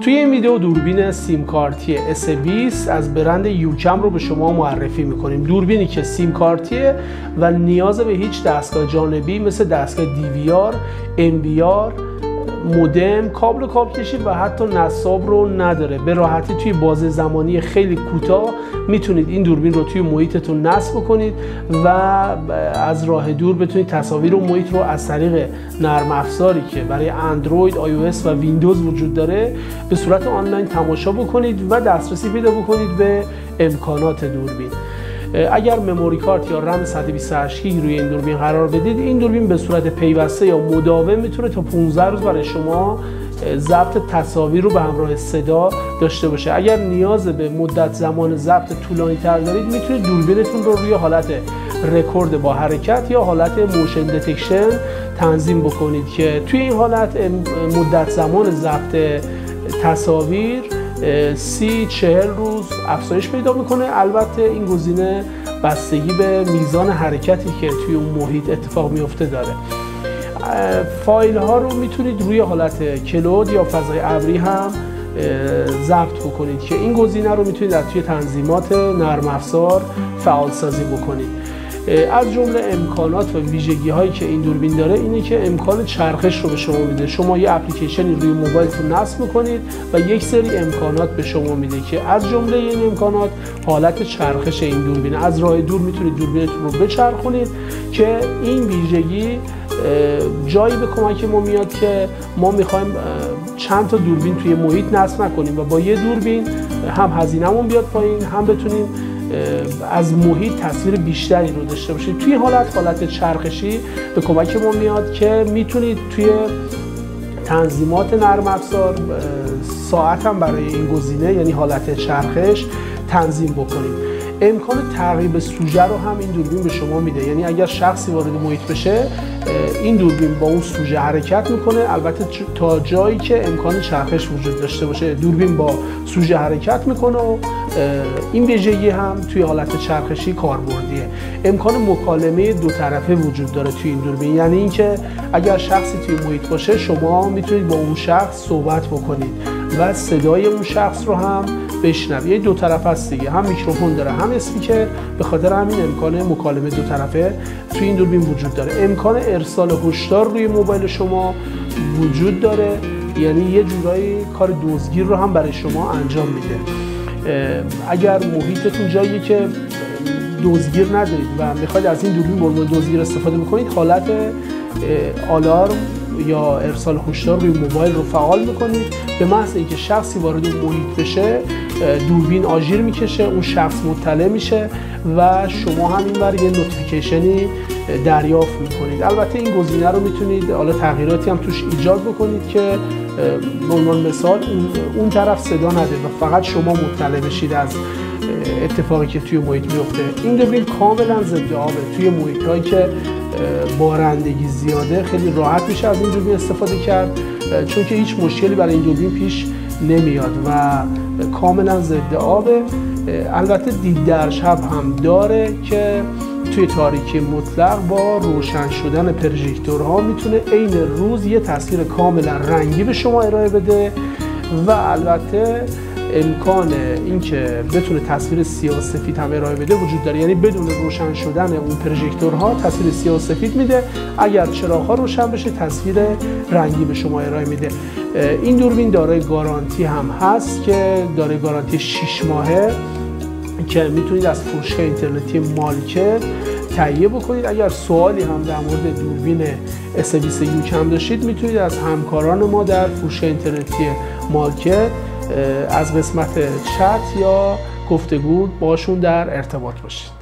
توی این ویدیو دوربین سیم کارتی S20 از برند یوکم رو به شما معرفی میکنیم. دوربینی که سیم کارتیه و نیاز به هیچ دستگاه جانبی مثل دستگاه DVR، MVR، مودم، کابل کشی و حتی نصاب رو نداره. به راحتی توی بازه زمانی خیلی کوتاه میتونید این دوربین رو توی محیطتون نصب کنید و از راه دور بتونید تصاویر و محیط رو از طریق نرم افزاری که برای اندروید، iOS و ویندوز وجود داره به صورت آنلاین تماشا بکنید و دسترسی پیدا بکنید به امکانات دوربین. اگر مموری کارت یا رم 128 گیگ روی این دوربین قرار بدید، این دوربین به صورت پیوسته یا مداوم میتونه تا 15 روز برای شما ضبط تصاویر رو به همراه صدا داشته باشه. اگر نیاز به مدت زمان ضبط طولانی تر دارید، میتونید دوربینتون رو روی حالت رکورد با حرکت یا حالت موشن دتکشن تنظیم بکنید که توی این حالت مدت زمان ضبط تصاویر 30-40 روز افزایش پیدا میکنه. البته این گزینه بستگی به میزان حرکتی که توی اون محیط اتفاق میفته داره. فایل ها رو میتونید روی حالت کلود یا فضای ابری هم ضبط بکنید که این گزینه رو میتونید از توی تنظیمات نرم افزار فعال سازی بکنید. از جمله امکانات و ویژگی هایی که این دوربین داره اینه که امکان چرخش رو به شما میده. شما یه اپلیکیشنی روی موبایلتون نصب میکنید و یک سری امکانات به شما میده که از جمله این امکانات حالت چرخش این دوربینه. از راه دور میتونید دوربینتون رو بچرخونید که این ویژگی جایی به کمک ما میاد که ما میخوایم چند تا دوربین توی محیط نصب نکنیم و با یه دوربین هم هزینه‌مون بیاد پایین، هم بتونیم از محیط تصویر بیشتری رو داشته باشید. توی حالت چرخشی به کمک ما میاد که میتونید توی تنظیمات نرم افزار ساعت هم برای این گزینه یعنی حالت چرخش تنظیم بکنید. امکان تغییر سوژه رو هم این دوربین به شما میده، یعنی اگر شخصی وارد محیط بشه این دوربین با اون سوژه حرکت میکنه، البته تا جایی که امکان چرخش وجود داشته باشه دوربین با سوژه حرکت میکنه و این ویژگی هم توی حالت چرخشی کاربردیه. امکان مکالمه دو طرفه وجود داره توی این دوربین، یعنی اینکه اگر شخصی توی محیط باشه شما میتونید با اون شخص صحبت بکنید و صدای اون شخص رو هم بشنوید. یه دو طرفه است دیگه، هم میکروفون داره هم اسپیکر، به خاطر همین امکان مکالمه دو طرفه توی این دوربین وجود داره. امکان ارسال هشدار روی موبایل شما وجود داره، یعنی یه جورایی کار دزدگیر رو هم برای شما انجام میده. اگر محیطتون جاییه که دزدگیر ندارید و میخواید از این دوربین به عنوان دزدگیر استفاده بکنید، حالت آلارم یا ارسال هشدار روی موبایل رو فعال میکنید. به محض اینکه شخصی وارد اون محیط بشه دوربین آژیر میکشه، اون شخص مطلع میشه و شما هم اینور یه نوتیفیکیشنی دریافت میکنید. البته این گزینه رو میتونید حالا تغییراتی هم توش ایجاد بکنید که به عنوان مثال اون طرف صدا نده و فقط شما مطلع بشید از اتفاقی که توی محیط میفته. این دوربین کاملا ضد آبه. توی محیط هایی که بارندگی زیاده خیلی راحت میشه از این دوربین استفاده کرد، چون که هیچ مشکلی برای این دوربین پیش نمیاد و کاملا ضد آبه. البته دید در شب هم داره که توی تاریکی مطلق با روشن شدن پروژکتورها میتونه عین روز یه تصویر کاملا رنگی به شما ارائه بده و البته امکان اینکه بتونه تصویر سیاه و سفید هم ارائه بده وجود داره، یعنی بدون روشن شدن اون پروژکتورها تصویر سیاه و سفید میده، اگر چراغ‌ها روشن بشه تصویر رنگی به شما ارائه میده. این دوربین دارای گارانتی هم هست که دارای گارانتی 6 ماهه که میتونید از فروشگاه اینترنتی مالکت تهیه بکنید. اگر سوالی هم در مورد دوربین S20 یوکم داشتید میتونید از همکاران ما در فروشگاه اینترنتی مالکت از قسمت چت یا گفتگو باشون در ارتباط باشید.